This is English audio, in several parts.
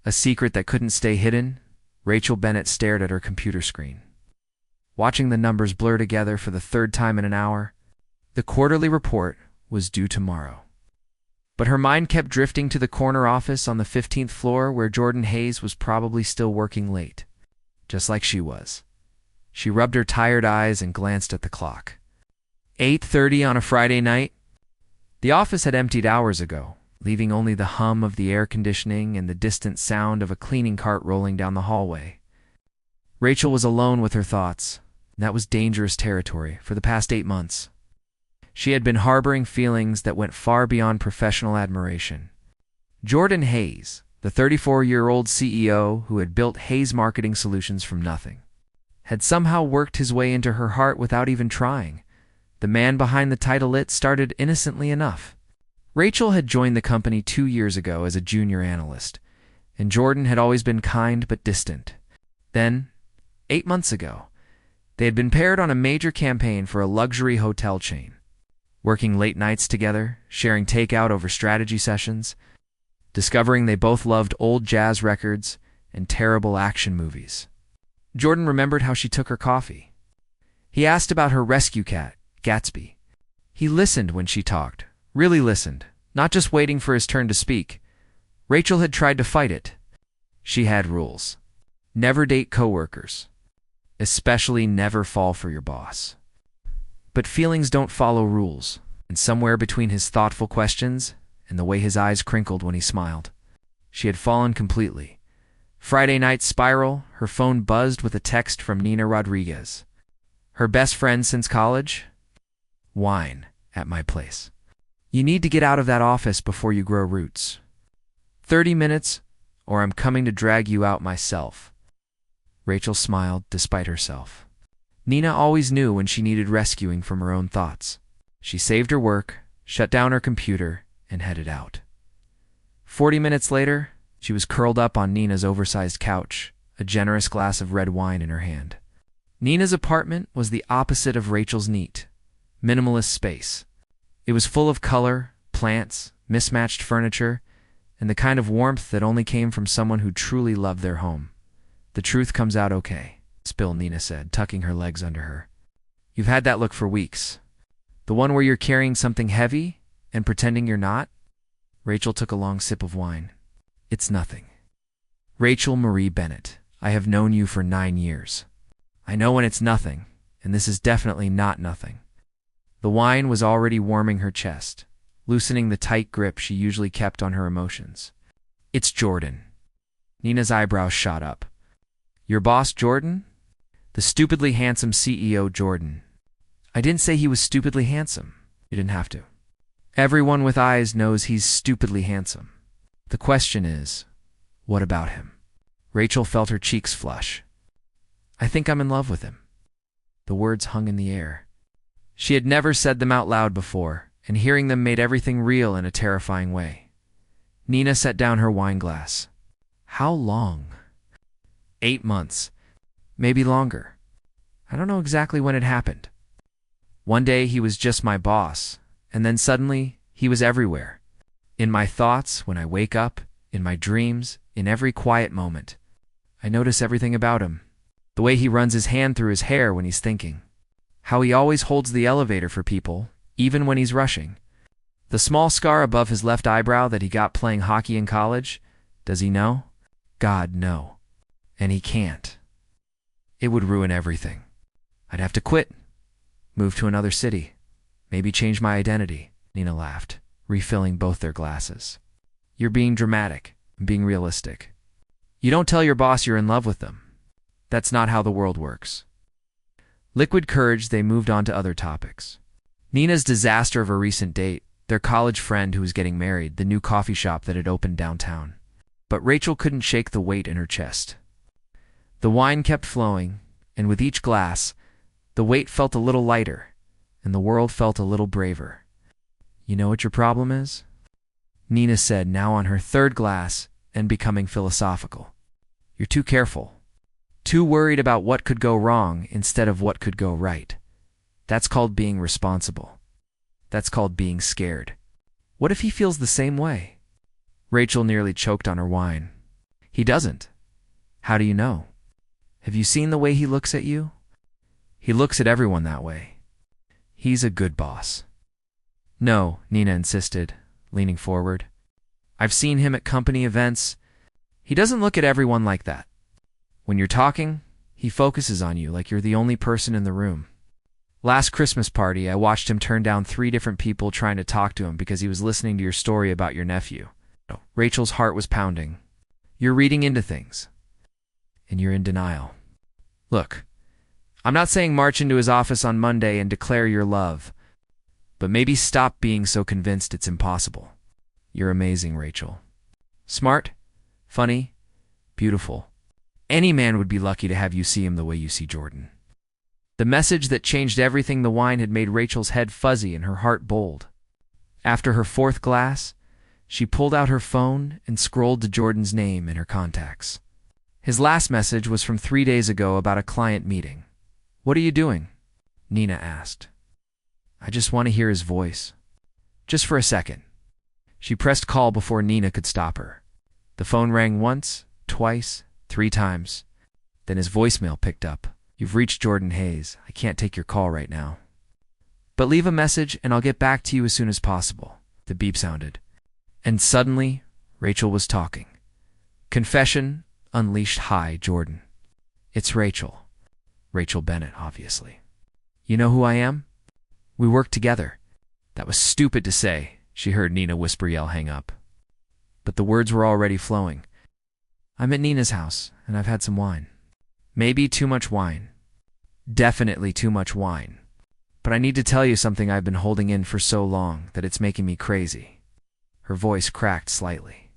A secret that couldn't stay hidden? Rachel Bennett stared at her computer screen, watching the numbers blur together for the third time in an hour. The quarterly report was due tomorrow. But her mind kept drifting to the corner office on the 15th floor where Jordan Hayes was probably still working late, just like she was. She rubbed her tired eyes and glanced at the clock. 8:30 on a Friday night? The office had emptied hours ago, leaving only the hum of the air conditioning and the distant sound of a cleaning cart rolling down the hallway. Rachel was alone with her thoughts, and that was dangerous territory for the past 8 months. She had been harboring feelings that went far beyond professional admiration. Jordan Hayes, the 34-year-old CEO who had built Hayes Marketing Solutions from nothing, had somehow worked his way into her heart without even trying. The man behind the title "It" started innocently enough. Rachel had joined the company 2 years ago as a junior analyst, and Jordan had always been kind but distant. Then, 8 months ago, they had been paired on a major campaign for a luxury hotel chain, working late nights together, sharing takeout over strategy sessions, discovering they both loved old jazz records and terrible action movies. Jordan remembered how she took her coffee. He asked about her rescue cat, Gatsby. He listened when she talked, really listened, not just waiting for his turn to speak. Rachel had tried to fight it. She had rules. Never date coworkers. Especially never fall for your boss. But feelings don't follow rules, and somewhere between his thoughtful questions and the way his eyes crinkled when he smiled, she had fallen completely. Friday night spiral, her phone buzzed with a text from Nina Rodriguez. Her best friend since college? Wine at my place. You need to get out of that office before you grow roots. 30 minutes, or I'm coming to drag you out myself. Rachel smiled despite herself. Nina always knew when she needed rescuing from her own thoughts. She saved her work, shut down her computer, and headed out. 40 minutes later, she was curled up on Nina's oversized couch, a generous glass of red wine in her hand. Nina's apartment was the opposite of Rachel's neat, minimalist space. It was full of color, plants, mismatched furniture, and the kind of warmth that only came from someone who truly loved their home. The truth comes out okay, Spill, Nina said, tucking her legs under her. You've had that look for weeks. The one where you're carrying something heavy and pretending you're not? Rachel took a long sip of wine. It's nothing. Rachel Marie Bennett, I have known you for 9 years. I know when it's nothing, and this is definitely not nothing. The wine was already warming her chest, loosening the tight grip she usually kept on her emotions. It's Jordan. Nina's eyebrows shot up. Your boss, Jordan? The stupidly handsome CEO, Jordan. I didn't say he was stupidly handsome. You didn't have to. Everyone with eyes knows he's stupidly handsome. The question is, what about him? Rachel felt her cheeks flush. I think I'm in love with him. The words hung in the air. She had never said them out loud before, and hearing them made everything real in a terrifying way. Nina set down her wine glass. How long? 8 months. Maybe longer. I don't know exactly when it happened. One day he was just my boss, and then suddenly he was everywhere. In my thoughts, when I wake up, in my dreams, in every quiet moment. I notice everything about him. The way he runs his hand through his hair when he's thinking. How he always holds the elevator for people, even when he's rushing. The small scar above his left eyebrow that he got playing hockey in college. Does he know? God, no. And he can't. It would ruin everything. I'd have to quit. Move to another city. Maybe change my identity. Nina laughed, refilling both their glasses. You're being dramatic, being realistic. You don't tell your boss you're in love with them. That's not how the world works. Liquid courage, they moved on to other topics. Nina's disaster of a recent date, their college friend who was getting married, the new coffee shop that had opened downtown. But Rachel couldn't shake the weight in her chest. The wine kept flowing, and with each glass, the weight felt a little lighter, and the world felt a little braver. You know what your problem is? Nina said, now on her 3rd glass and becoming philosophical. You're too careful. Too worried about what could go wrong instead of what could go right. That's called being responsible. That's called being scared. What if he feels the same way? Rachel nearly choked on her wine. He doesn't. How do you know? Have you seen the way he looks at you? He looks at everyone that way. He's a good boss. No, Nina insisted, leaning forward. I've seen him at company events. He doesn't look at everyone like that. When you're talking, he focuses on you like you're the only person in the room. Last Christmas party, I watched him turn down 3 different people trying to talk to him because he was listening to your story about your nephew. Rachel's heart was pounding. You're reading into things. And you're in denial. Look, I'm not saying march into his office on Monday and declare your love, but maybe stop being so convinced it's impossible. You're amazing, Rachel. Smart, funny, beautiful. Any man would be lucky to have you see him the way you see Jordan. The message that changed everything, the wine had made Rachel's head fuzzy and her heart bold. After her 4th glass, she pulled out her phone and scrolled to Jordan's name in her contacts. His last message was from 3 days ago about a client meeting. What are you doing? Nina asked. I just want to hear his voice. Just for a second. She pressed call before Nina could stop her. The phone rang once, twice, 3 times. Then his voicemail picked up. You've reached Jordan Hayes. I can't take your call right now. But leave a message and I'll get back to you as soon as possible. The beep sounded. And suddenly, Rachel was talking. Confession unleashed. Hi, Jordan. It's Rachel. Rachel Bennett, obviously. You know who I am? We work together. That was stupid to say, she heard Nina whisper yell hang up. But the words were already flowing. I'm at Nina's house, and I've had some wine. Maybe too much wine. Definitely too much wine. But I need to tell you something I've been holding in for so long that it's making me crazy. Her voice cracked slightly.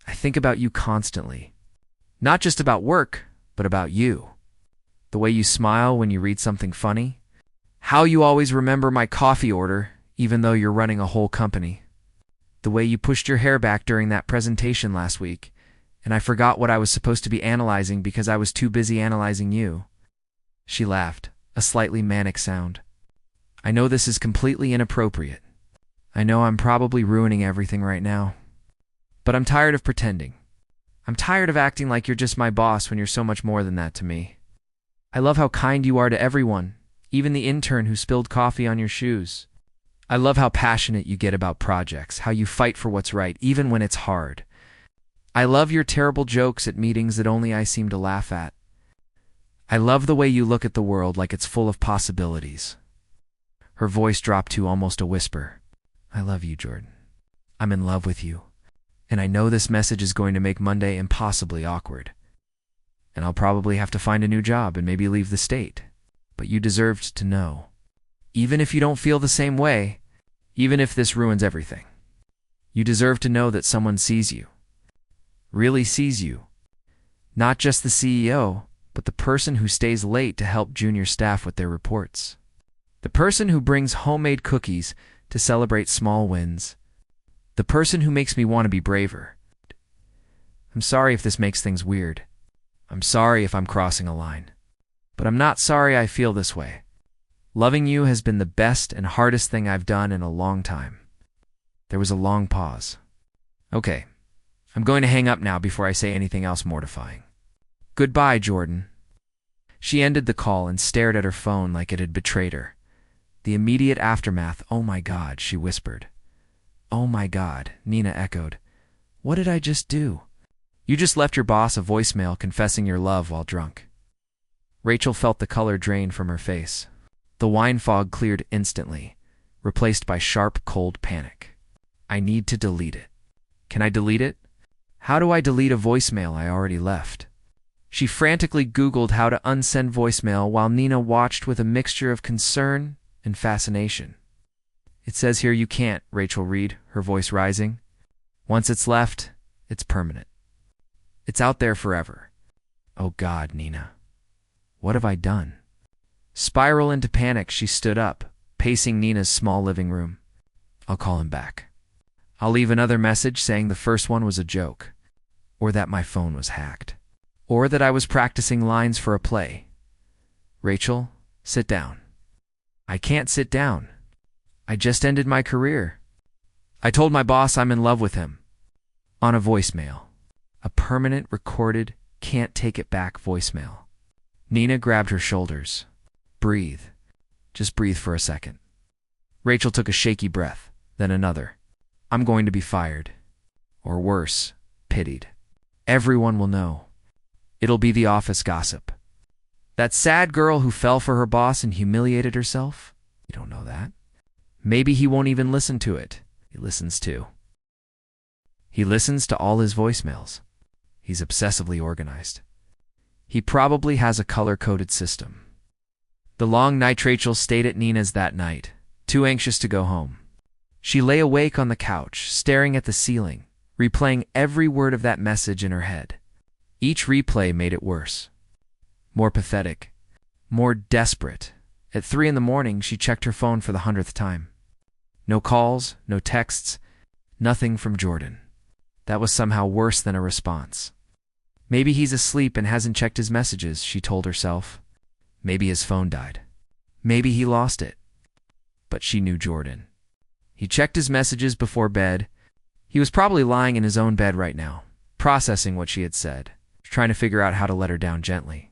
I think about you constantly. Not just about work, but about you. The way you smile when you read something funny. How you always remember my coffee order, even though you're running a whole company. The way you pushed your hair back during that presentation last week, and I forgot what I was supposed to be analyzing because I was too busy analyzing you. She laughed, a slightly manic sound. I know this is completely inappropriate. I know I'm probably ruining everything right now. But I'm tired of pretending. I'm tired of acting like you're just my boss when you're so much more than that to me. I love how kind you are to everyone, even the intern who spilled coffee on your shoes. I love how passionate you get about projects, how you fight for what's right, even when it's hard. I love your terrible jokes at meetings that only I seem to laugh at. I love the way you look at the world like it's full of possibilities. Her voice dropped to almost a whisper. I love you, Jordan. I'm in love with you. And I know this message is going to make Monday impossibly awkward. And I'll probably have to find a new job and maybe leave the state. But you deserved to know. Even if you don't feel the same way, even if this ruins everything. You deserve to know that someone sees you. Really sees you. Not just the CEO, but the person who stays late to help junior staff with their reports. The person who brings homemade cookies to celebrate small wins. The person who makes me want to be braver. I'm sorry if this makes things weird. I'm sorry if I'm crossing a line. But I'm not sorry I feel this way. Loving you has been the best and hardest thing I've done in a long time. There was a long pause. Okay, I'm going to hang up now before I say anything else mortifying. Goodbye, Jordan. She ended the call and stared at her phone like it had betrayed her. The immediate aftermath, oh my God, she whispered. Oh my God, Nina echoed. What did I just do? You just left your boss a voicemail confessing your love while drunk. Rachel felt the color drain from her face. The wine fog cleared instantly, replaced by sharp, cold panic. I need to delete it. Can I delete it? How do I delete a voicemail I already left? She frantically Googled how to unsend voicemail while Nina watched with a mixture of concern and fascination. It says here you can't, Rachel read, her voice rising. Once it's left, it's permanent. It's out there forever. Oh God, Nina. What have I done? Spiral into panic, she stood up, pacing Nina's small living room. I'll call him back. I'll leave another message saying the first one was a joke, or that my phone was hacked, or that I was practicing lines for a play. Rachel, sit down. I can't sit down. I just ended my career. I told my boss I'm in love with him. On a voicemail. A permanent, recorded, can't take it back voicemail. Nina grabbed her shoulders. Breathe. Just breathe for a second. Rachel took a shaky breath, then another. I'm going to be fired. Or worse, pitied. Everyone will know. It'll be the office gossip. That sad girl who fell for her boss and humiliated herself? You don't know that. Maybe he won't even listen to it. He listens too. He listens to all his voicemails. He's obsessively organized. He probably has a color-coded system. The long night Rachel stayed at Nina's that night, too anxious to go home. She lay awake on the couch, staring at the ceiling, replaying every word of that message in her head. Each replay made it worse. More pathetic. More desperate. At 3 a.m, she checked her phone for the 100th time. No calls, no texts, nothing from Jordan. That was somehow worse than a response. Maybe he's asleep and hasn't checked his messages, she told herself. Maybe his phone died. Maybe he lost it. But she knew Jordan. He checked his messages before bed. He was probably lying in his own bed right now, processing what she had said, trying to figure out how to let her down gently.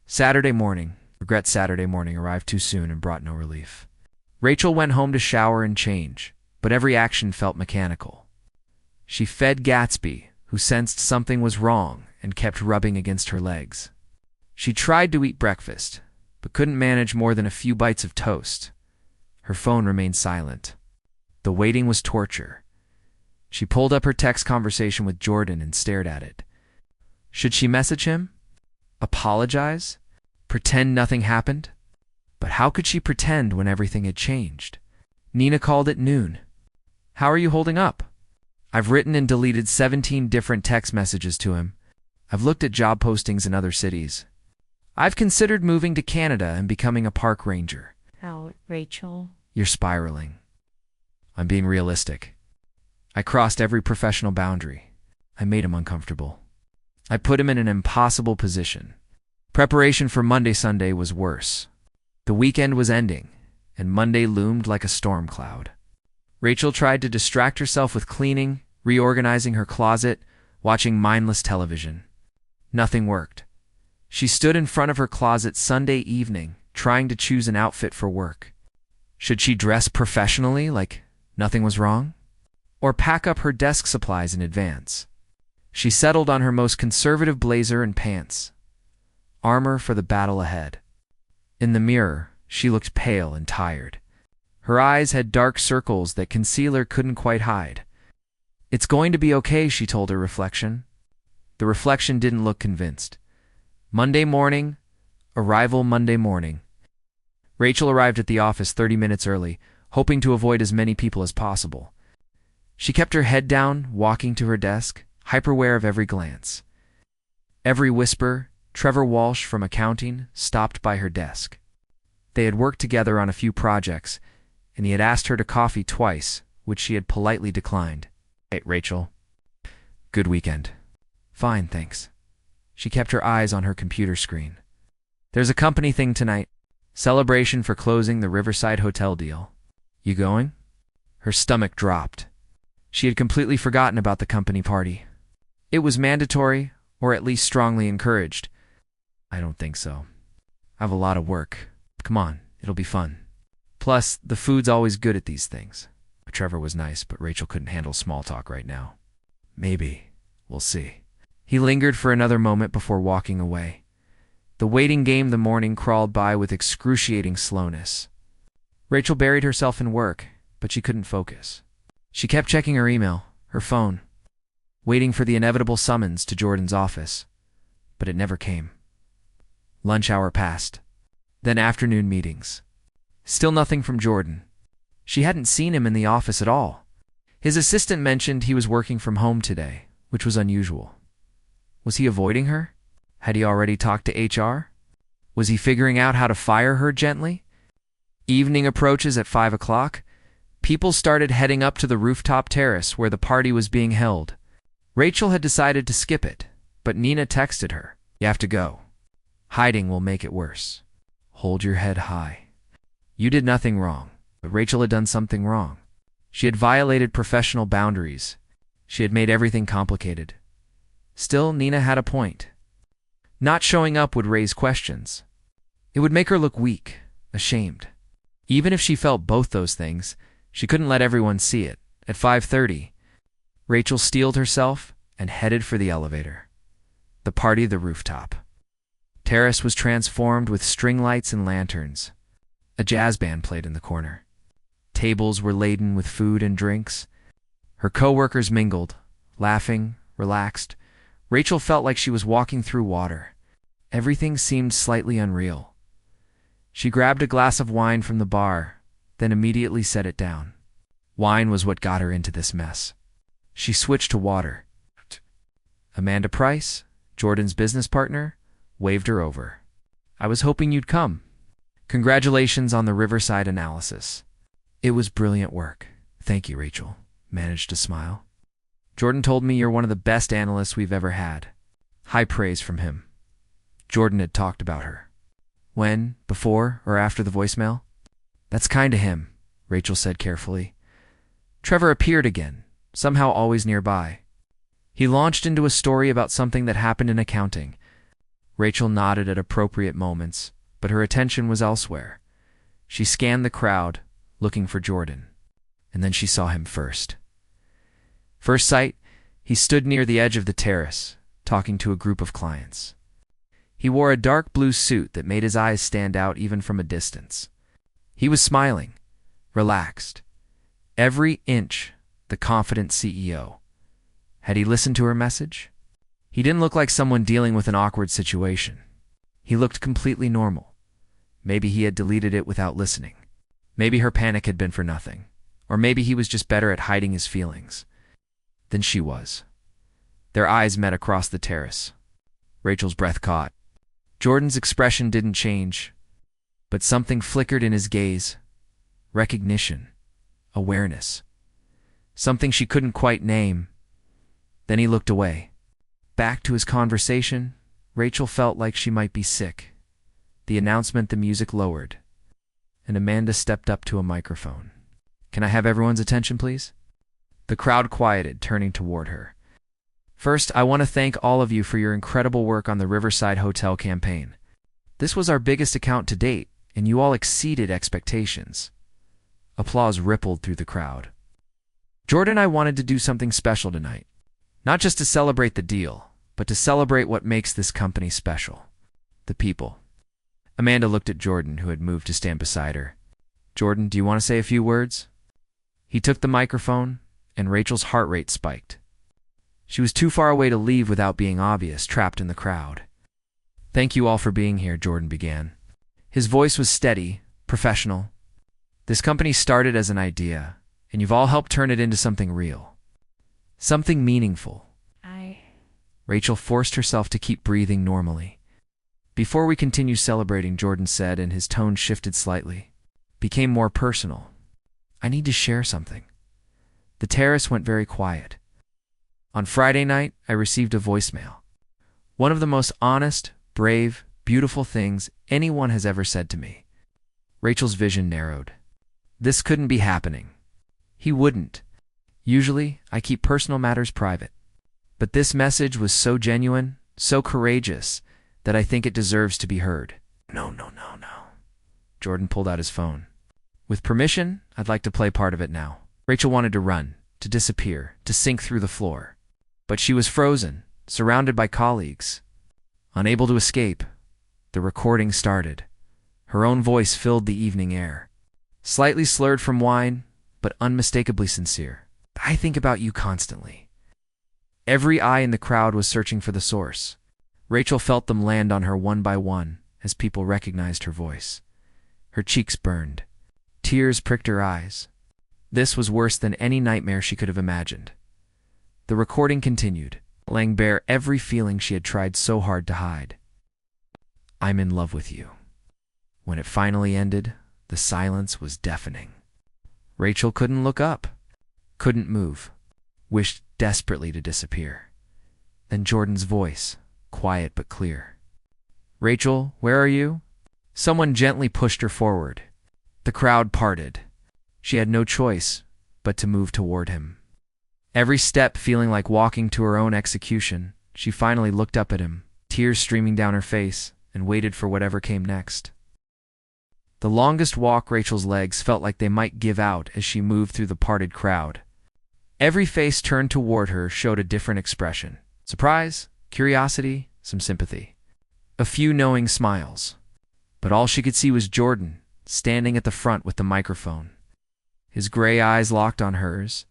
Saturday morning arrived too soon and brought no relief. Rachel went home to shower and change, but every action felt mechanical. She fed Gatsby, who sensed something was wrong and kept rubbing against her legs. She tried to eat breakfast, but couldn't manage more than a few bites of toast. Her phone remained silent. The waiting was torture. She pulled up her text conversation with Jordan and stared at it. Should she message him? Apologize? Pretend nothing happened? But how could she pretend when everything had changed? Nina called at noon. How are you holding up? I've written and deleted 17 different text messages to him. I've looked at job postings in other cities. I've considered moving to Canada and becoming a park ranger. How, Rachel? You're spiraling. I'm being realistic. I crossed every professional boundary. I made him uncomfortable. I put him in an impossible position. Preparation for Sunday was worse. The weekend was ending, and Monday loomed like a storm cloud. Rachel tried to distract herself with cleaning, reorganizing her closet, watching mindless television. Nothing worked. She stood in front of her closet Sunday evening, trying to choose an outfit for work. Should she dress professionally, like nothing was wrong? Or pack up her desk supplies in advance? She settled on her most conservative blazer and pants. Armor for the battle ahead. In the mirror, she looked pale and tired. Her eyes had dark circles that concealer couldn't quite hide. It's going to be okay, she told her reflection. The reflection didn't look convinced. Monday morning. Rachel arrived at the office 30 minutes early, hoping to avoid as many people as possible. She kept her head down, walking to her desk, hyper-aware of every glance. Every whisper, Trevor Walsh from accounting stopped by her desk. They had worked together on a few projects, and he had asked her to coffee twice, which she had politely declined. Hey, Rachel. Good weekend. Fine, thanks. She kept her eyes on her computer screen. There's a company thing tonight. Celebration for closing the Riverside Hotel deal. You going? Her stomach dropped. She had completely forgotten about the company party. It was mandatory, or at least strongly encouraged. I don't think so. I have a lot of work. Come on, it'll be fun. Plus, the food's always good at these things. Trevor was nice, but Rachel couldn't handle small talk right now. Maybe. We'll see. He lingered for another moment before walking away. The waiting game the morning crawled by with excruciating slowness. Rachel buried herself in work, but she couldn't focus. She kept checking her email, her phone, waiting for the inevitable summons to Jordan's office. But it never came. Lunch hour passed. Then afternoon meetings. Still nothing from Jordan. She hadn't seen him in the office at all. His assistant mentioned he was working from home today, which was unusual. Was he avoiding her? Had he already talked to HR? Was he figuring out how to fire her gently? Evening approaches at 5 o'clock. People started heading up to the rooftop terrace where the party was being held. Rachel had decided to skip it, but Nina texted her, "You have to go. Hiding will make it worse. Hold your head high." You did nothing wrong, but Rachel had done something wrong. She had violated professional boundaries. She had made everything complicated. Still, Nina had a point. Not showing up would raise questions. It would make her look weak, ashamed. Even if she felt both those things, she couldn't let everyone see it. At 5:30, Rachel steeled herself and headed for the elevator. The party, the rooftop. Terrace was transformed with string lights and lanterns. A jazz band played in the corner. Tables were laden with food and drinks. Her co-workers mingled, laughing, relaxed. Rachel felt like she was walking through water. Everything seemed slightly unreal. She grabbed a glass of wine from the bar, then immediately set it down. Wine was what got her into this mess. She switched to water. Amanda Price, Jordan's business partner, waved her over. "I was hoping you'd come. Congratulations on the Riverside analysis. It was brilliant work." "Thank you," Rachel managed to smile. "Jordan told me you're one of the best analysts we've ever had." High praise from him. Jordan had talked about her. When? Before or after the voicemail? "That's kind of him," Rachel said carefully. Trevor appeared again, somehow always nearby. He launched into a story about something that happened in accounting. Rachel nodded at appropriate moments, but her attention was elsewhere. She scanned the crowd, looking for Jordan, and then she saw him first. First sight, he stood near the edge of the terrace, talking to a group of clients. He wore a dark blue suit that made his eyes stand out even from a distance. He was smiling, relaxed. Every inch the confident CEO. Had he listened to her message? He didn't look like someone dealing with an awkward situation. He looked completely normal. Maybe he had deleted it without listening. Maybe her panic had been for nothing. Or maybe he was just better at hiding his feelings than she was. Their eyes met across the terrace. Rachel's breath caught. Jordan's expression didn't change, but something flickered in his gaze. Recognition. Awareness. Something she couldn't quite name. Then he looked away. Back to his conversation, Rachel felt like she might be sick. The announcement, the music lowered, and Amanda stepped up to a microphone. "Can I have everyone's attention, please?" The crowd quieted, turning toward her. "First, I want to thank all of you for your incredible work on the Riverside Hotel campaign. This was our biggest account to date, and you all exceeded expectations." Applause rippled through the crowd. "Jordan and I wanted to do something special tonight. Not just to celebrate the deal, but to celebrate what makes this company special. The people." Amanda looked at Jordan, who had moved to stand beside her. "Jordan, do you want to say a few words?" He took the microphone, and Rachel's heart rate spiked. She was too far away to leave without being obvious, trapped in the crowd. "Thank you all for being here," Jordan began. His voice was steady, professional. "This company started as an idea, and you've all helped turn it into something real. Something meaningful." Rachel forced herself to keep breathing normally. "Before we continue celebrating," Jordan said, and his tone shifted slightly. Became more personal. "I need to share something." The terrace went very quiet. "On Friday night, I received a voicemail. One of the most honest, brave, beautiful things anyone has ever said to me." Rachel's vision narrowed. This couldn't be happening. He wouldn't. Usually, I keep personal matters private. But this message was so genuine, so courageous, that I think it deserves to be heard. No. Jordan pulled out his phone. "With permission, I'd like to play part of it now." Rachel wanted to run, to disappear, to sink through the floor. But she was frozen, surrounded by colleagues. Unable to escape, the recording started. Her own voice filled the evening air. Slightly slurred from wine, but unmistakably sincere. "I think about you constantly." Every eye in the crowd was searching for the source. Rachel felt them land on her one by one as people recognized her voice. Her cheeks burned. Tears pricked her eyes. This was worse than any nightmare she could have imagined. The recording continued, laying bare every feeling she had tried so hard to hide. "I'm in love with you." When it finally ended, the silence was deafening. Rachel couldn't look up, couldn't move, wished desperately to disappear. Then Jordan's voice, quiet but clear. "Rachel, where are you?" Someone gently pushed her forward. The crowd parted. She had no choice but to move toward him. Every step feeling like walking to her own execution, she finally looked up at him, tears streaming down her face, and waited for whatever came next. The longest walk, Rachel's legs felt like they might give out as she moved through the parted crowd. Every face turned toward her showed a different expression. Surprise, curiosity, some sympathy. A few knowing smiles. But all she could see was Jordan, standing at the front with the microphone. His gray eyes locked on hers.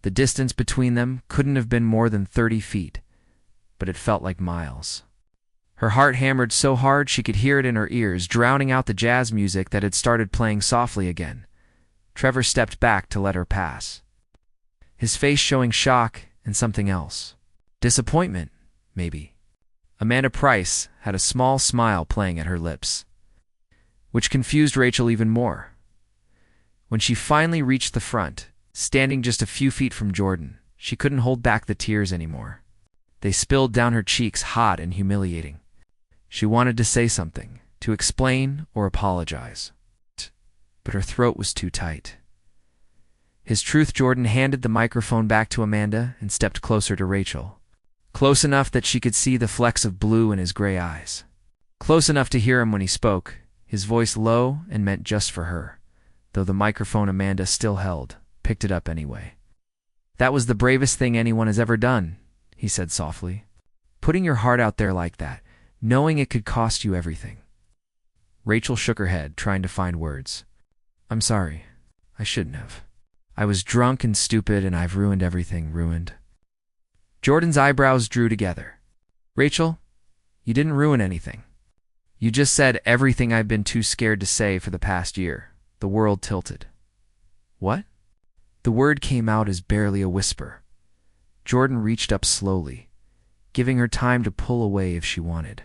The distance between them couldn't have been more than 30 feet, but it felt like miles. Her heart hammered so hard she could hear it in her ears, drowning out the jazz music that had started playing softly again. Trevor stepped back to let her pass, his face showing shock and something else. Disappointment, maybe. Amanda Price had a small smile playing at her lips, which confused Rachel even more. When she finally reached the front, standing just a few feet from Jordan, she couldn't hold back the tears anymore. They spilled down her cheeks, hot and humiliating. She wanted to say something, to explain or apologize, but her throat was too tight. His truth, Jordan handed the microphone back to Amanda and stepped closer to Rachel. Close enough that she could see the flecks of blue in his gray eyes. Close enough to hear him when he spoke, his voice low and meant just for her, though the microphone Amanda still held picked it up anyway. "That was the bravest thing anyone has ever done," he said softly. "Putting your heart out there like that, knowing it could cost you everything." Rachel shook her head, trying to find words. "I'm sorry. I shouldn't have. I was drunk and stupid, and I've ruined everything, ruined." Jordan's eyebrows drew together. "Rachel, you didn't ruin anything. You just said everything I've been too scared to say for the past year." The world tilted. "What?" The word came out as barely a whisper. Jordan reached up slowly, giving her time to pull away if she wanted.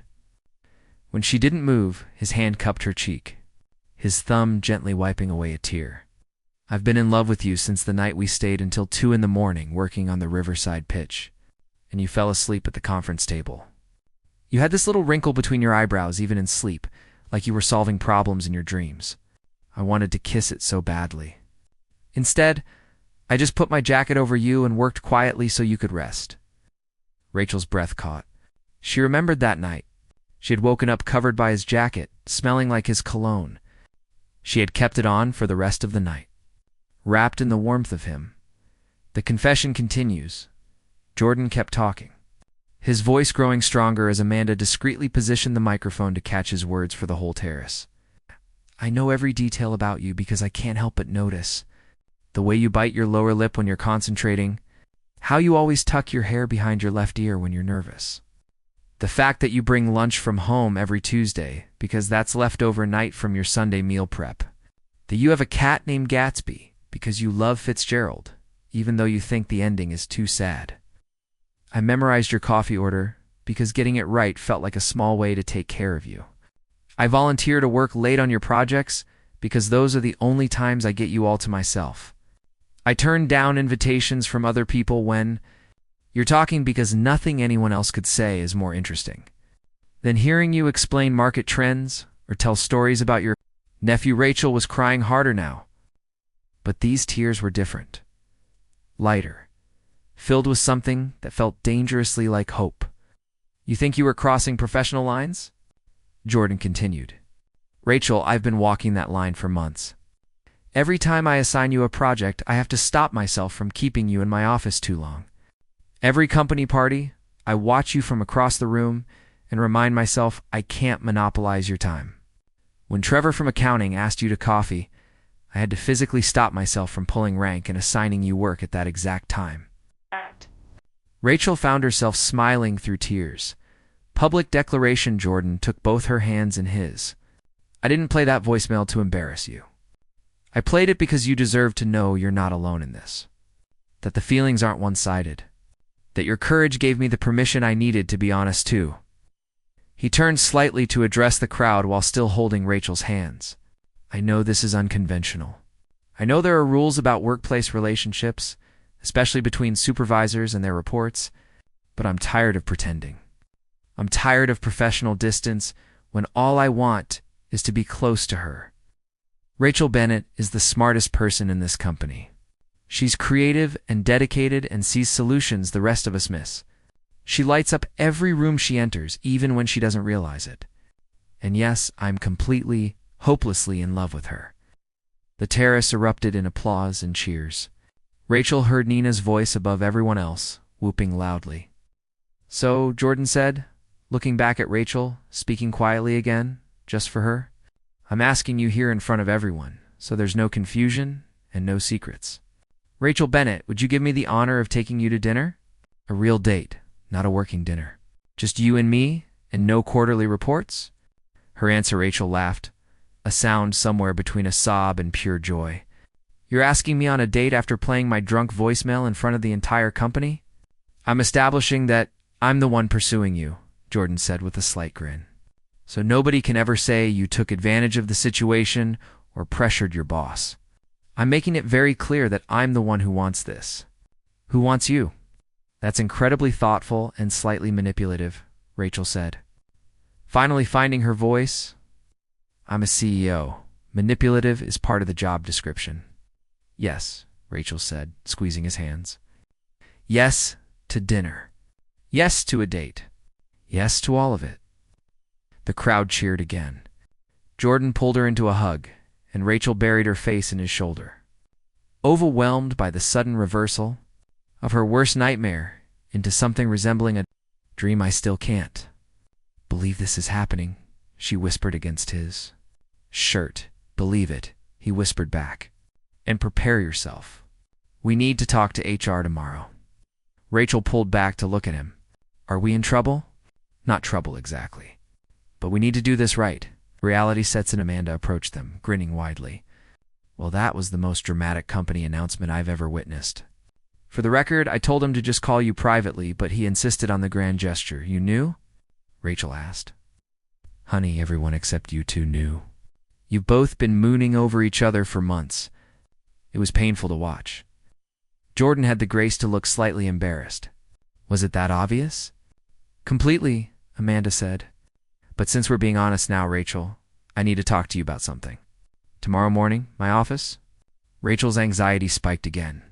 When she didn't move, his hand cupped her cheek, his thumb gently wiping away a tear. "I've been in love with you since the night we stayed until 2 in the morning working on the Riverside pitch, and you fell asleep at the conference table. You had this little wrinkle between your eyebrows even in sleep, like you were solving problems in your dreams. I wanted to kiss it so badly. Instead, I just put my jacket over you and worked quietly so you could rest." Rachel's breath caught. She remembered that night. She had woken up covered by his jacket, smelling like his cologne. She had kept it on for the rest of the night, wrapped in the warmth of him. The confession continues. Jordan kept talking, his voice growing stronger as Amanda discreetly positioned the microphone to catch his words for the whole terrace. "I know every detail about you because I can't help but notice. The way you bite your lower lip when you're concentrating, how you always tuck your hair behind your left ear when you're nervous. The fact that you bring lunch from home every Tuesday because that's leftover night from your Sunday meal prep. That you have a cat named Gatsby because you love Fitzgerald, even though you think the ending is too sad. I memorized your coffee order because getting it right felt like a small way to take care of you. I volunteer to work late on your projects because those are the only times I get you all to myself. I turn down invitations from other people when you're talking because nothing anyone else could say is more interesting than hearing you explain market trends or tell stories about your nephew." Rachel was crying harder now, but these tears were different, lighter, filled with something that felt dangerously like hope. "You think you were crossing professional lines?" Jordan continued. "Rachel, I've been walking that line for months. Every time I assign you a project, I have to stop myself from keeping you in my office too long. Every company party, I watch you from across the room and remind myself I can't monopolize your time. When Trevor from accounting asked you to coffee, I had to physically stop myself from pulling rank and assigning you work at that exact time." Rachel found herself smiling through tears. Public declaration. Jordan took both her hands in his. "I didn't play that voicemail to embarrass you. I played it because you deserve to know you're not alone in this. That the feelings aren't one-sided. That your courage gave me the permission I needed to be honest too." He turned slightly to address the crowd while still holding Rachel's hands. "I know this is unconventional. I know there are rules about workplace relationships, especially between supervisors and their reports, but I'm tired of pretending. I'm tired of professional distance when all I want is to be close to her. Rachel Bennett is the smartest person in this company. She's creative and dedicated and sees solutions the rest of us miss. She lights up every room she enters, even when she doesn't realize it. And yes, I'm completely, hopelessly in love with her." The terrace erupted in applause and cheers. Rachel heard Nina's voice above everyone else, whooping loudly. "So," Jordan said, looking back at Rachel, speaking quietly again, just for her, "I'm asking you here in front of everyone, so there's no confusion and no secrets. Rachel Bennett, would you give me the honor of taking you to dinner? A real date, not a working dinner. Just you and me, and no quarterly reports?" Her answer, Rachel laughed, a sound somewhere between a sob and pure joy. "You're asking me on a date after playing my drunk voicemail in front of the entire company? I'm establishing that I'm the one pursuing you," Jordan said with a slight grin. "So nobody can ever say you took advantage of the situation or pressured your boss. I'm making it very clear that I'm the one who wants this. Who wants you?" "That's incredibly thoughtful and slightly manipulative," Rachel said, finally finding her voice. "I'm a CEO. Manipulative is part of the job description." "Yes," Rachel said, squeezing his hands. "Yes to dinner. Yes to a date. Yes to all of it." The crowd cheered again. Jordan pulled her into a hug, and Rachel buried her face in his shoulder. Overwhelmed by the sudden reversal of her worst nightmare into something resembling a dream, "I still can't believe this is happening," she whispered against his shirt. "Believe it," he whispered back. "And prepare yourself. We need to talk to HR tomorrow." Rachel pulled back to look at him. "Are we in trouble?" "Not trouble exactly. But we need to do this right." Reality sets in. Amanda approached them, grinning widely. "Well, that was the most dramatic company announcement I've ever witnessed. For the record, I told him to just call you privately, but he insisted on the grand gesture. You knew?" Rachel asked. "Honey, everyone except you two knew. You've both been mooning over each other for months. It was painful to watch." Jordan had the grace to look slightly embarrassed. "Was it that obvious?" "Completely," Amanda said. "But since we're being honest now, Rachel, I need to talk to you about something." "Tomorrow morning, my office?" Rachel's anxiety spiked again.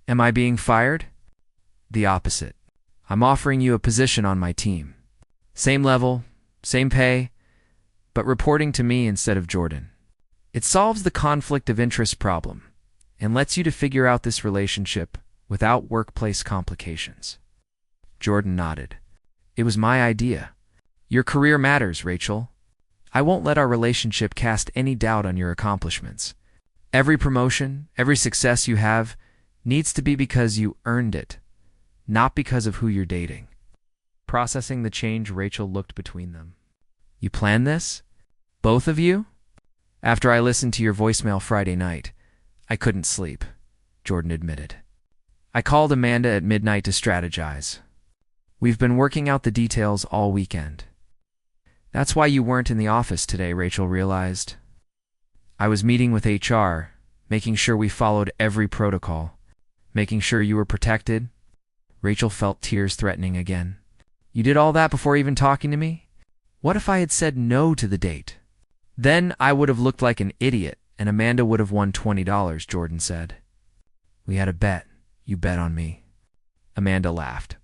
"Am I being fired?" "The opposite. I'm offering you a position on my team. Same level, same pay, but reporting to me instead of Jordan. It solves the conflict of interest problem and lets you to figure out this relationship without workplace complications." Jordan nodded. "It was my idea. Your career matters, Rachel. I won't let our relationship cast any doubt on your accomplishments. Every promotion, every success you have needs to be because you earned it, not because of who you're dating." Processing the change, Rachel looked between them. "You planned this? Both of you?" "After I listened to your voicemail Friday night, I couldn't sleep," Jordan admitted. "I called Amanda at midnight to strategize. We've been working out the details all weekend." "That's why you weren't in the office today," Rachel realized. "I was meeting with HR, making sure we followed every protocol, making sure you were protected." Rachel felt tears threatening again. "You did all that before even talking to me? What if I had said no to the date?" "Then I would have looked like an idiot, and Amanda would have won $20, Jordan said. "We had a bet. You bet on me." Amanda laughed.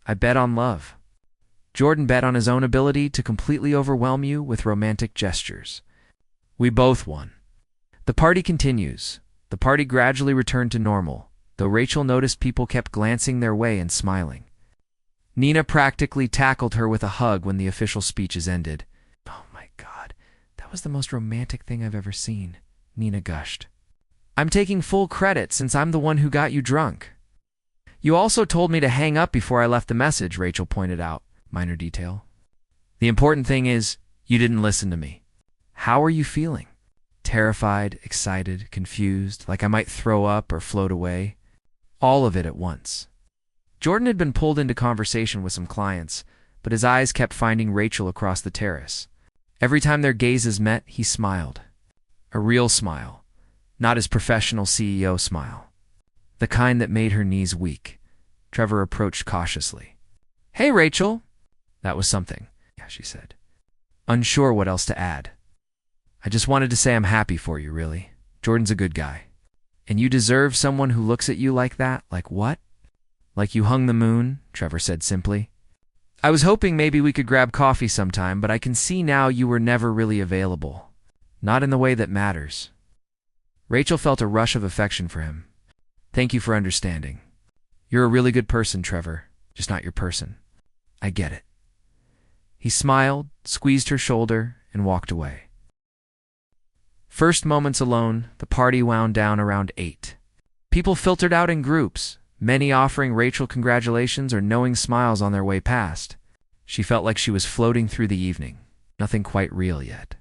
"I bet on love. Jordan bet on his own ability to completely overwhelm you with romantic gestures. We both won." The party continues. The party gradually returned to normal, though Rachel noticed people kept glancing their way and smiling. Nina practically tackled her with a hug when the official speeches ended. "Oh my God, that was the most romantic thing I've ever seen," Nina gushed. "I'm taking full credit since I'm the one who got you drunk." "You also told me to hang up before I left the message," Rachel pointed out. Minor detail. "The important thing is, you didn't listen to me." "How are you feeling?" "Terrified, excited, confused, like I might throw up or float away. All of it at once." Jordan had been pulled into conversation with some clients, but his eyes kept finding Rachel across the terrace. Every time their gazes met, he smiled. A real smile, not his professional CEO smile. The kind that made her knees weak. Trevor approached cautiously. "Hey, Rachel." "That was something," yeah, she said, unsure what else to add. "I just wanted to say I'm happy for you, really. Jordan's a good guy. And you deserve someone who looks at you like that." "Like what?" "Like you hung the moon," Trevor said simply. I was hoping maybe we could grab coffee sometime, but I can see now you were never really available. Not in the way that matters. Rachel felt a rush of affection for him. Thank you for understanding. You're a really good person, Trevor, just not your person. I get it. He smiled, squeezed her shoulder, and walked away. First moments alone, the party wound down around 8. People filtered out in groups, many offering Rachel congratulations or knowing smiles on their way past. She felt like she was floating through the evening, nothing quite real yet.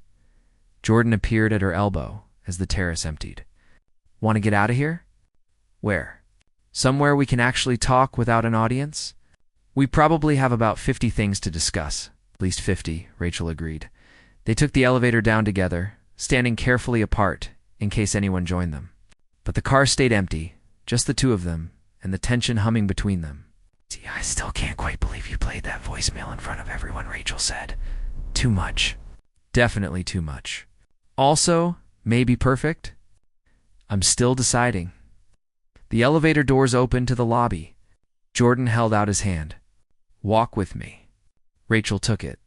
Jordan appeared at her elbow as the terrace emptied. Want to get out of here? Where? Somewhere we can actually talk without an audience? We probably have about 50 things to discuss. At least 50, Rachel agreed. They took the elevator down together, standing carefully apart in case anyone joined them. But the car stayed empty, just the two of them, and the tension humming between them. See, I still can't quite believe you played that voicemail in front of everyone, Rachel said. Too much. Definitely too much. Also, maybe perfect? I'm still deciding. The elevator doors opened to the lobby. Jordan held out his hand. Walk with me. Rachel took it.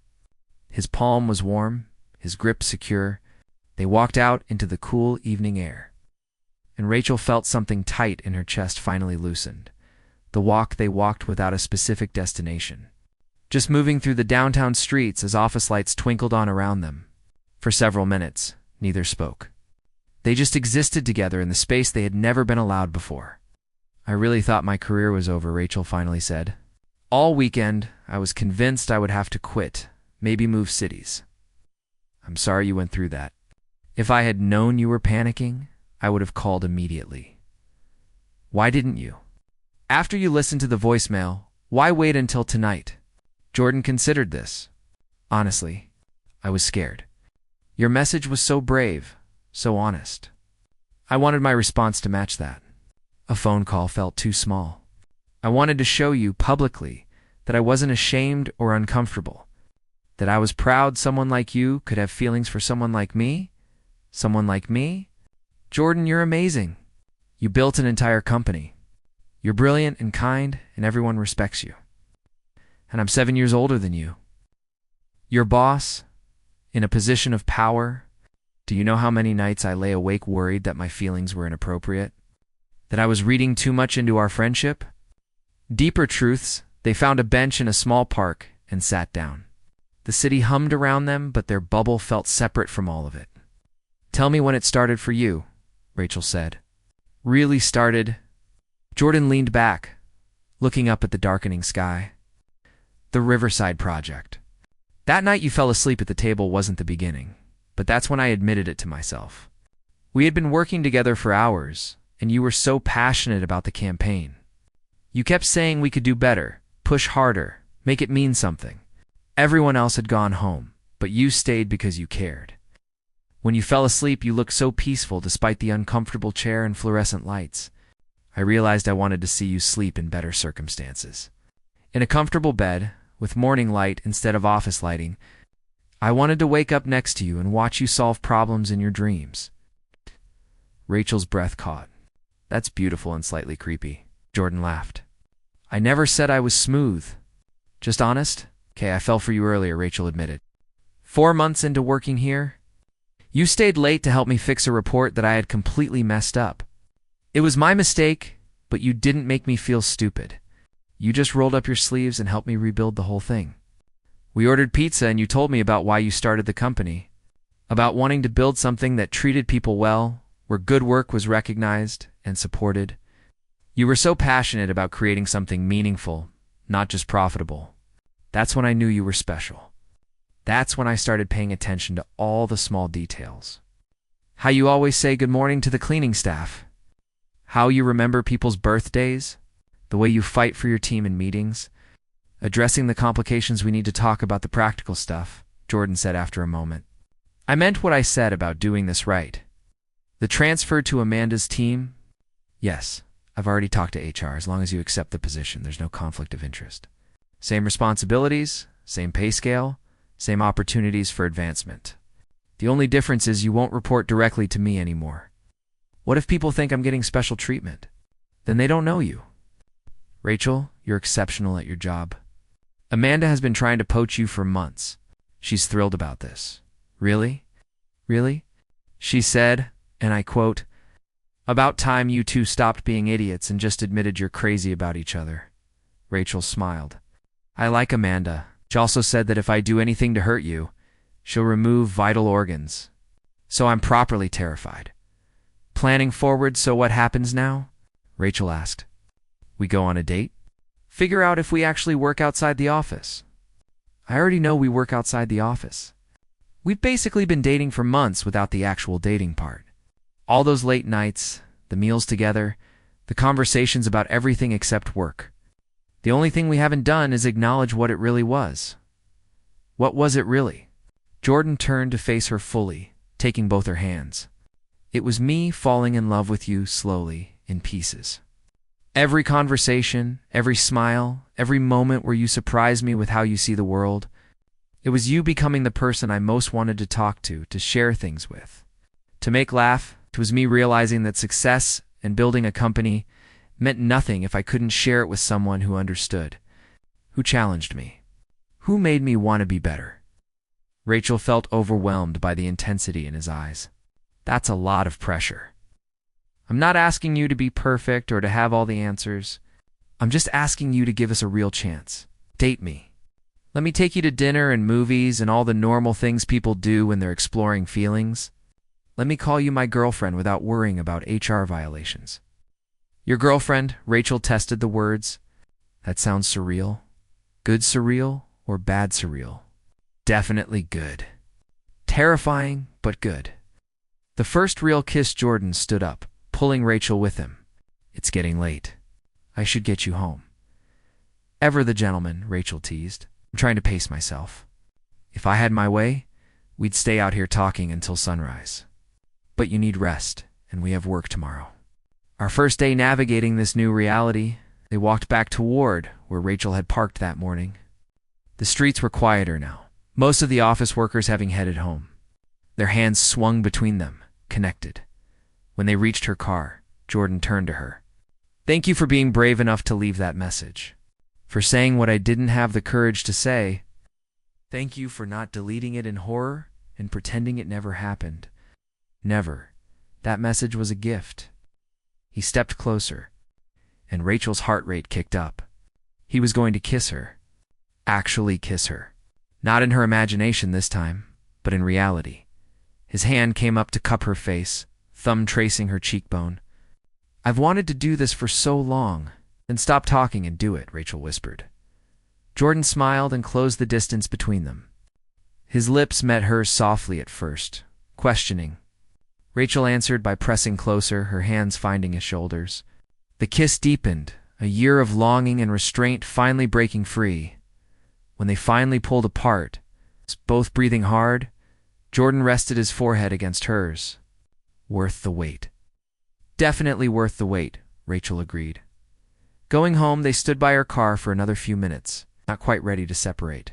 His palm was warm, his grip secure. They walked out into the cool evening air. And Rachel felt something tight in her chest finally loosened. The walk they walked without a specific destination. Just moving through the downtown streets as office lights twinkled on around them. For several minutes, neither spoke. They just existed together in the space they had never been allowed before. I really thought my career was over, Rachel finally said. All weekend, I was convinced I would have to quit, maybe move cities. I'm sorry you went through that. If I had known you were panicking, I would have called immediately. Why didn't you? After you listened to the voicemail, why wait until tonight? Jordan considered this. Honestly, I was scared. Your message was so brave, so honest. I wanted my response to match that. A phone call felt too small. I wanted to show you publicly that I wasn't ashamed or uncomfortable, that I was proud someone like you could have feelings for someone like me. Someone like me? Jordan, you're amazing. You built an entire company. You're brilliant and kind, and everyone respects you. And I'm 7 years older than you. Your boss, in a position of power. Do you know how many nights I lay awake worried that my feelings were inappropriate? That I was reading too much into our friendship? Deeper truths, they found a bench in a small park and sat down. The city hummed around them, but their bubble felt separate from all of it. Tell me when it started for you, Rachel said. Really started? Jordan leaned back, looking up at the darkening sky. The Riverside Project. That night you fell asleep at the table wasn't the beginning, but that's when I admitted it to myself. We had been working together for hours, and you were so passionate about the campaign. You kept saying we could do better, push harder, make it mean something. Everyone else had gone home, but you stayed because you cared. When you fell asleep, you looked so peaceful despite the uncomfortable chair and fluorescent lights. I realized I wanted to see you sleep in better circumstances. In a comfortable bed, with morning light instead of office lighting, I wanted to wake up next to you and watch you solve problems in your dreams. Rachel's breath caught. That's beautiful and slightly creepy. Jordan laughed. I never said I was smooth. Just honest? Okay, I fell for you earlier, Rachel admitted. 4 months into working here, you stayed late to help me fix a report that I had completely messed up. It was my mistake, but you didn't make me feel stupid. You just rolled up your sleeves and helped me rebuild the whole thing. We ordered pizza and you told me about why you started the company, about wanting to build something that treated people well, where good work was recognized and supported. You were so passionate about creating something meaningful, not just profitable. That's when I knew you were special. That's when I started paying attention to all the small details. How you always say good morning to the cleaning staff. How you remember people's birthdays. The way you fight for your team in meetings. Addressing the complications we need to talk about the practical stuff, Jordan said after a moment. I meant what I said about doing this right. The transfer to Amanda's team? Yes, I've already talked to HR. As long as you accept the position, there's no conflict of interest. Same responsibilities, same pay scale, same opportunities for advancement. The only difference is you won't report directly to me anymore. What if people think I'm getting special treatment? Then they don't know you. Rachel, you're exceptional at your job. Amanda has been trying to poach you for months. She's thrilled about this. Really? Really? She said, and I quote, "About time you two stopped being idiots and just admitted you're crazy about each other." Rachel smiled. I like Amanda. She also said that if I do anything to hurt you, she'll remove vital organs. So I'm properly terrified. Planning forward, so what happens now? Rachel asked. We go on a date? Figure out if we actually work outside the office. I already know we work outside the office. We've basically been dating for months without the actual dating part. All those late nights, the meals together, the conversations about everything except work. The only thing we haven't done is acknowledge what it really was. What was it really? Jordan turned to face her fully, taking both her hands. It was me falling in love with you slowly, in pieces. Every conversation, every smile, every moment where you surprised me with how you see the world. It was you becoming the person I most wanted to talk to share things with. To make laugh, it was me realizing that success and building a company meant nothing if I couldn't share it with someone who understood, who challenged me, who made me want to be better. Rachel felt overwhelmed by the intensity in his eyes. That's a lot of pressure. I'm not asking you to be perfect or to have all the answers. I'm just asking you to give us a real chance. Date me. Let me take you to dinner and movies and all the normal things people do when they're exploring feelings. Let me call you my girlfriend without worrying about HR violations. Your girlfriend, Rachel tested the words. That sounds surreal. Good surreal or bad surreal? Definitely good. Terrifying, but good. The first real kiss. Jordan stood up, pulling Rachel with him. It's getting late. I should get you home. Ever the gentleman, Rachel teased. I'm trying to pace myself. If I had my way, we'd stay out here talking until sunrise. But you need rest, and we have work tomorrow. Our first day navigating this new reality, they walked back toward where Rachel had parked that morning. The streets were quieter now, most of the office workers having headed home. Their hands swung between them, connected. When they reached her car, Jordan turned to her. Thank you for being brave enough to leave that message. For saying what I didn't have the courage to say. Thank you for not deleting it in horror and pretending it never happened. Never. That message was a gift. He stepped closer, and Rachel's heart rate kicked up. He was going to kiss her. Actually kiss her. Not in her imagination this time, but in reality. His hand came up to cup her face, thumb tracing her cheekbone. I've wanted to do this for so long. Then stop talking and do it, Rachel whispered. Jordan smiled and closed the distance between them. His lips met hers softly at first, questioning. Rachel answered by pressing closer, her hands finding his shoulders. The kiss deepened, a year of longing and restraint finally breaking free. When they finally pulled apart, both breathing hard, Jordan rested his forehead against hers. Worth the wait. Definitely worth the wait, Rachel agreed. Going home, they stood by her car for another few minutes, not quite ready to separate.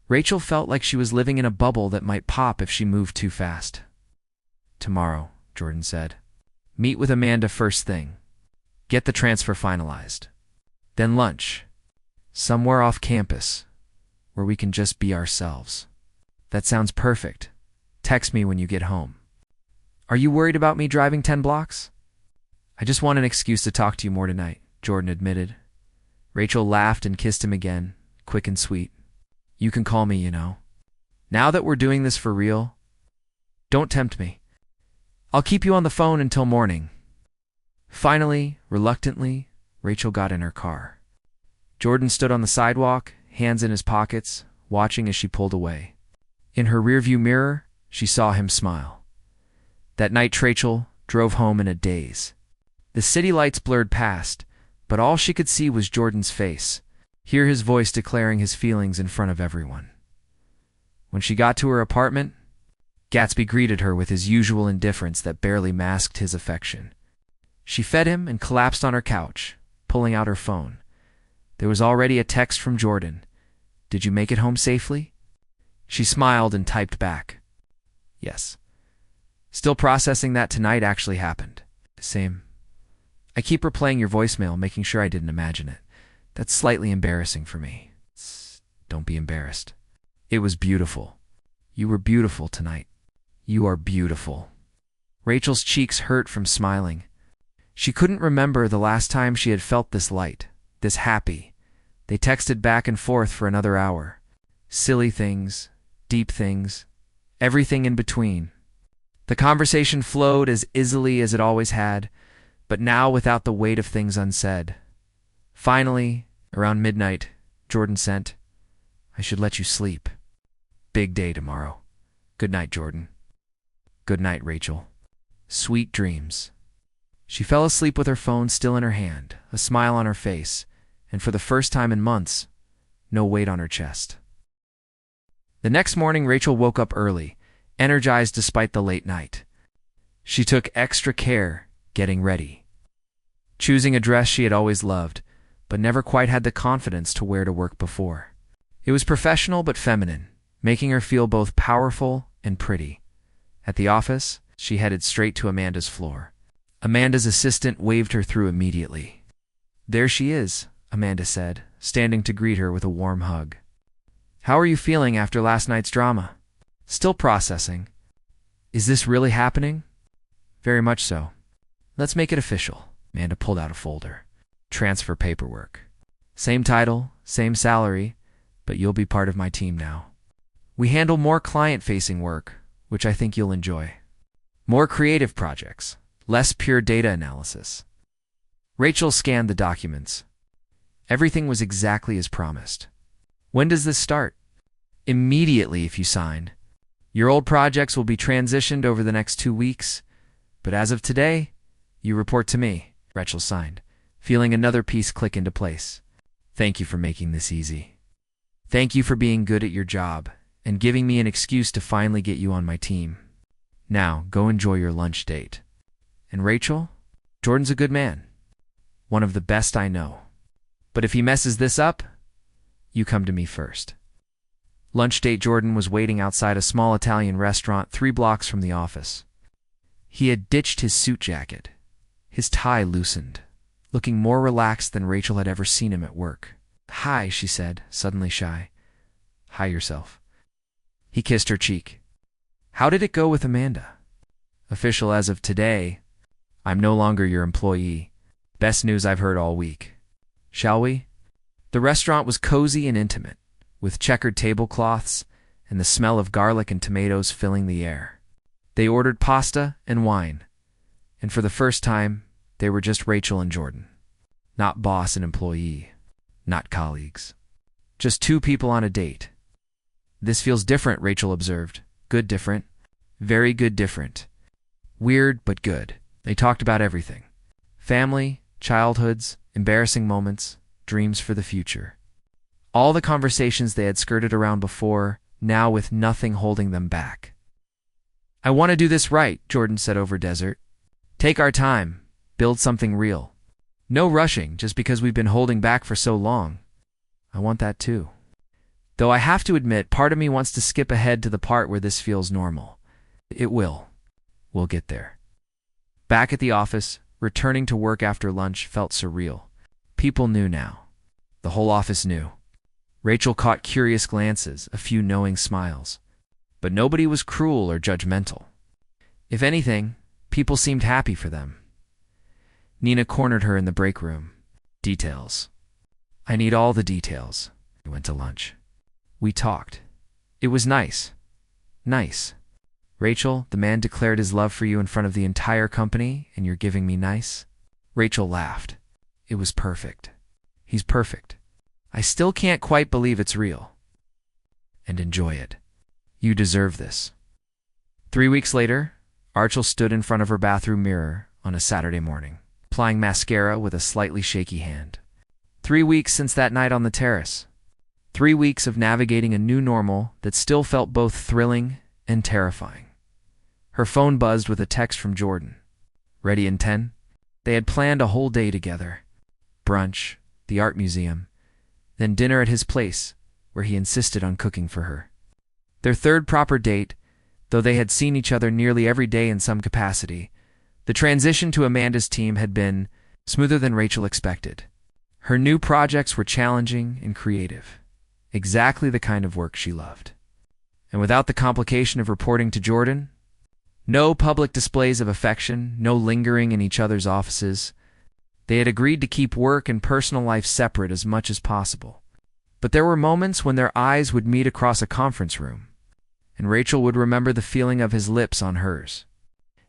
Rachel felt like she was living in a bubble that might pop if she moved too fast. Tomorrow, Jordan said. Meet with Amanda first thing. Get the transfer finalized. Then lunch. Somewhere off campus, where we can just be ourselves. That sounds perfect. Text me when you get home. Are you worried about me driving 10 blocks? I just want an excuse to talk to you more tonight, Jordan admitted. Rachel laughed and kissed him again, quick and sweet. You can call me, you know. Now that we're doing this for real, don't tempt me. I'll keep you on the phone until morning. Finally, reluctantly, Rachel got in her car. Jordan stood on the sidewalk, hands in his pockets, watching as she pulled away. In her rearview mirror, she saw him smile. That night, Rachel drove home in a daze. The city lights blurred past, but all she could see was Jordan's face, hear his voice declaring his feelings in front of everyone. When she got to her apartment, Gatsby greeted her with his usual indifference that barely masked his affection. She fed him and collapsed on her couch, pulling out her phone. There was already a text from Jordan. Did you make it home safely? She smiled and typed back. Yes. Still processing that tonight actually happened. Same. I keep replaying your voicemail, making sure I didn't imagine it. That's slightly embarrassing for me. Don't be embarrassed. It was beautiful. You were beautiful tonight. You are beautiful. Rachel's cheeks hurt from smiling. She couldn't remember the last time she had felt this light, this happy. They texted back and forth for another hour. Silly things, deep things, everything in between. The conversation flowed as easily as it always had, but now without the weight of things unsaid. Finally, around midnight, Jordan sent, "I should let you sleep. Big day tomorrow. Good night, Jordan." "Good night, Rachel. Sweet dreams." She fell asleep with her phone still in her hand, a smile on her face, and for the first time in months, no weight on her chest. The next morning, Rachel woke up early, energized despite the late night. She took extra care getting ready, choosing a dress she had always loved, but never quite had the confidence to wear to work before. It was professional but feminine, making her feel both powerful and pretty. At the office, she headed straight to Amanda's floor. Amanda's assistant waved her through immediately. "There she is," Amanda said, standing to greet her with a warm hug. "How are you feeling after last night's drama?" "Still processing." "Is this really happening?" "Very much so." "Let's make it official." Amanda pulled out a folder. "Transfer paperwork. Same title, same salary, but you'll be part of my team now. We handle more client-facing work, which I think you'll enjoy. More creative projects, less pure data analysis." Rachel scanned the documents. Everything was exactly as promised. "When does this start?" "Immediately if you sign. Your old projects will be transitioned over the next 2 weeks, but as of today, you report to me." Rachel signed, feeling another piece click into place. "Thank you for making this easy. Thank you for being good at your job and giving me an excuse to finally get you on my team. Now, go enjoy your lunch date. And Rachel, Jordan's a good man. One of the best I know. But if he messes this up, you come to me first." Lunch date Jordan was waiting outside a small Italian restaurant 3 blocks from the office. He had ditched his suit jacket. His tie loosened, looking more relaxed than Rachel had ever seen him at work. "Hi," she said, suddenly shy. "Hi yourself." He kissed her cheek. "How did it go with Amanda?" "Official as of today. I'm no longer your employee. Best news I've heard all week. Shall we?" The restaurant was cozy and intimate, with checkered tablecloths and the smell of garlic and tomatoes filling the air. They ordered pasta and wine, and for the first time, they were just Rachel and Jordan. Not boss and employee, not colleagues. Just 2 people on a date. "This feels different," Rachel observed. "Good different. Very good different. Weird but good." They talked about everything. Family, childhoods, embarrassing moments, dreams for the future. All the conversations they had skirted around before, now with nothing holding them back. "I want to do this right," Jordan said over dessert. "Take our time, build something real. No rushing just because we've been holding back for so long." "I want that too. Though I have to admit, part of me wants to skip ahead to the part where this feels normal. It will. We'll get there." Back at the office, returning to work after lunch felt surreal. People knew now. The whole office knew. Rachel caught curious glances, a few knowing smiles. But nobody was cruel or judgmental. If anything, people seemed happy for them. Nina cornered her in the break room. "Details. I need all the details." We went to lunch. We talked. It was nice. Nice. "Rachel, the man declared his love for you in front of the entire company, and you're giving me nice?" Rachel laughed. "It was perfect. He's perfect. I still can't quite believe it's real." "And enjoy it. You deserve this." 3 weeks later, Rachel stood in front of her bathroom mirror on a Saturday morning, applying mascara with a slightly shaky hand. 3 weeks since that night on the terrace. 3 weeks of navigating a new normal that still felt both thrilling and terrifying. Her phone buzzed with a text from Jordan. "Ready in 10? They had planned a whole day together. Brunch, the art museum, then dinner at his place, where he insisted on cooking for her. Their 3rd proper date, though they had seen each other nearly every day in some capacity. The transition to Amanda's team had been smoother than Rachel expected. Her new projects were challenging and creative. Exactly the kind of work she loved. And without the complication of reporting to Jordan, no public displays of affection, no lingering in each other's offices. They had agreed to keep work and personal life separate as much as possible. But there were moments when their eyes would meet across a conference room, and Rachel would remember the feeling of his lips on hers.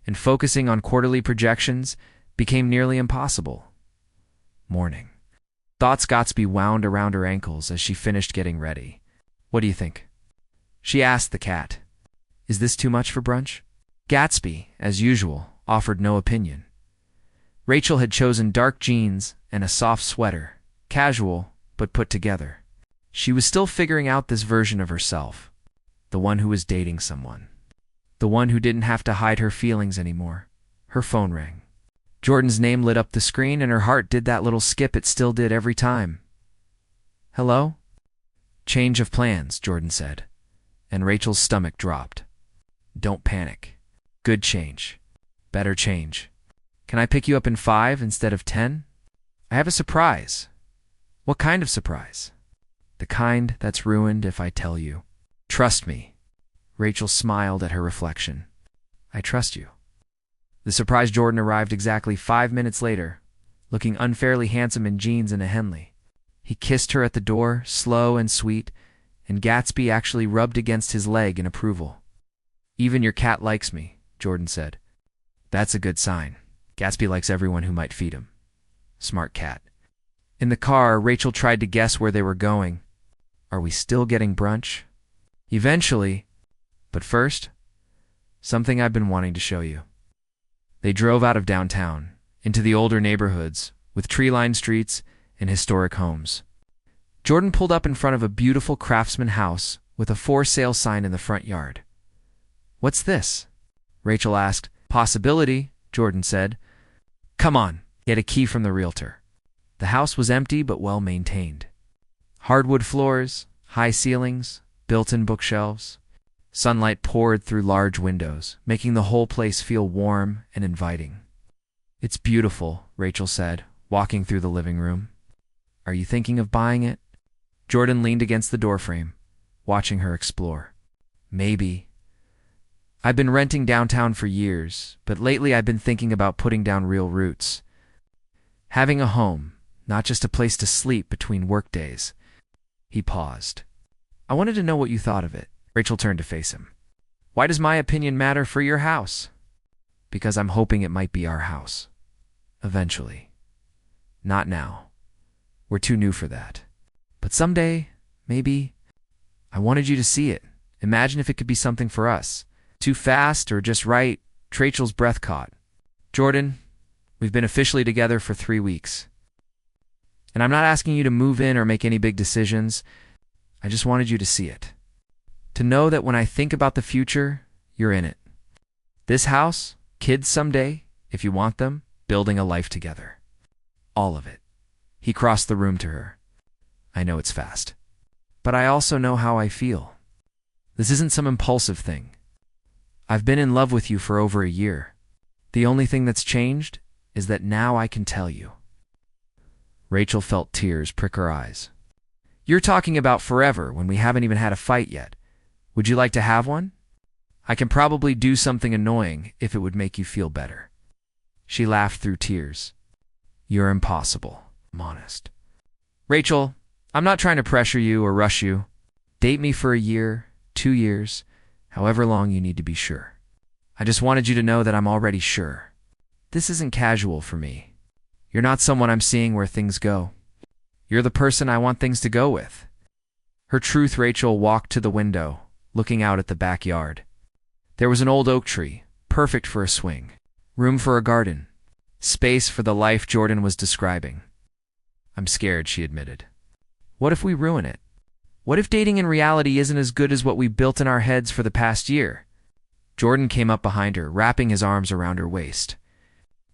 And focusing on quarterly projections became nearly impossible. Morning. Thoughts Gatsby wound around her ankles as she finished getting ready. "What do you think?" she asked the cat. "Is this too much for brunch?" Gatsby, as usual, offered no opinion. Rachel had chosen dark jeans and a soft sweater, casual but put together. She was still figuring out this version of herself, the one who was dating someone, the one who didn't have to hide her feelings anymore. Her phone rang. Jordan's name lit up the screen and her heart did that little skip it still did every time. "Hello?" "Change of plans," Jordan said, and Rachel's stomach dropped. "Don't panic. Good change. Better change. Can I pick you up in 5 instead of 10? I have a surprise." "What kind of surprise?" "The kind that's ruined if I tell you." "Trust me." Rachel smiled at her reflection. "I trust you." The surprised Jordan arrived exactly 5 minutes later, looking unfairly handsome in jeans and a Henley. He kissed her at the door, slow and sweet, and Gatsby actually rubbed against his leg in approval. "Even your cat likes me," Jordan said. "That's a good sign. Gatsby likes everyone who might feed him. Smart cat." In the car, Rachel tried to guess where they were going. Are we still getting brunch? Eventually. But first, something I've been wanting to show you. They drove out of downtown, into the older neighborhoods, with tree-lined streets and historic homes. Jordan pulled up in front of a beautiful craftsman house with a for sale sign in the front yard. "What's this?" Rachel asked. "Possibility," Jordan said. "Come on, get a key from the realtor." The house was empty but well maintained. Hardwood floors, high ceilings, built-in bookshelves. Sunlight poured through large windows, making the whole place feel warm and inviting. "It's beautiful," Rachel said, walking through the living room. "Are you thinking of buying it?" Jordan leaned against the doorframe, watching her explore. "Maybe. I've been renting downtown for years, but lately I've been thinking about putting down real roots. Having a home, not just a place to sleep between workdays." He paused. "I wanted to know what you thought of it." Rachel turned to face him. "Why does my opinion matter for your house?" "Because I'm hoping it might be our house. Eventually. Not now. We're too new for that. But someday, maybe. I wanted you to see it. Imagine if it could be something for us. Too fast or just right?" Rachel's breath caught. "Jordan, we've been officially together for 3 weeks. And I'm not asking you to move in or make any big decisions. I just wanted you to see it. To know that when I think about the future, you're in it. This house, kids someday, if you want them, building a life together. All of it." He crossed the room to her. "I know it's fast. But I also know how I feel. This isn't some impulsive thing. I've been in love with you for over a year. The only thing that's changed is that now I can tell you." Rachel felt tears prick her eyes. "You're talking about forever when we haven't even had a fight yet. Would you like to have one? I can probably do something annoying if it would make you feel better." She laughed through tears. "You're impossible. I'm honest." "Rachel, I'm not trying to pressure you or rush you. Date me for a year, 2 years, however long you need to be sure. I just wanted you to know that I'm already sure. This isn't casual for me. You're not someone I'm seeing where things go. You're the person I want things to go with." Her truth, Rachel walked to the window, looking out at the backyard. There was an old oak tree, perfect for a swing. Room for a garden. Space for the life Jordan was describing. "I'm scared," she admitted. "What if we ruin it? What if dating in reality isn't as good as what we built in our heads for the past year?" Jordan came up behind her, wrapping his arms around her waist.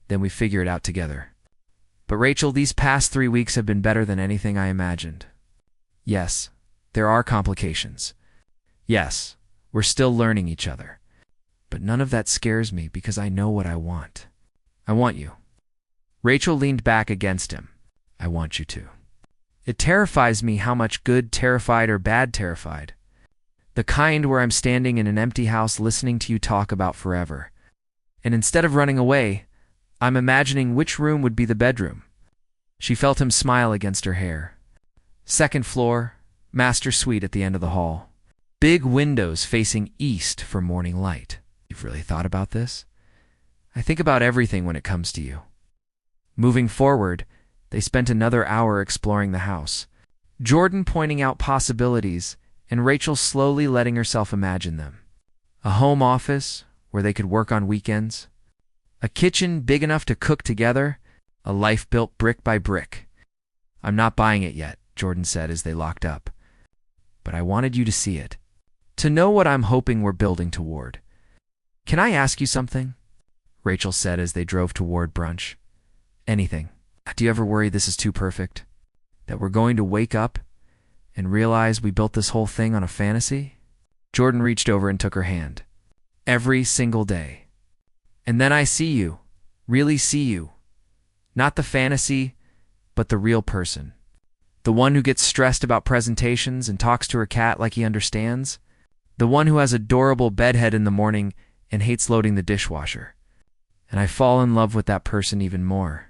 "Then we figure it out together. But Rachel, these past 3 weeks have been better than anything I imagined. Yes, there are complications. Yes, we're still learning each other. But none of that scares me because I know what I want. I want you." Rachel leaned back against him. "I want you to. It terrifies me how much good terrified or bad terrified. The kind where I'm standing in an empty house listening to you talk about forever. And instead of running away, I'm imagining which room would be the bedroom. She felt him smile against her hair. Second floor, master suite at the end of the hall. Big windows facing east for morning light. You've really thought about this? I think about everything when it comes to you. Moving forward, they spent another hour exploring the house, Jordan pointing out possibilities and Rachel slowly letting herself imagine them. A home office where they could work on weekends, a kitchen big enough to cook together, a life built brick by brick. I'm not buying it yet, Jordan said as they locked up. But I wanted you to see it, to know what I'm hoping we're building toward. Can I ask you something? Rachel said as they drove toward brunch. Anything. Do you ever worry this is too perfect? That we're going to wake up and realize we built this whole thing on a fantasy? Jordan reached over and took her hand. Every single day. And then I see you, really see you. Not the fantasy, but the real person. The one who gets stressed about presentations and talks to her cat like he understands. The one who has adorable bedhead in the morning and hates loading the dishwasher. And I fall in love with that person even more.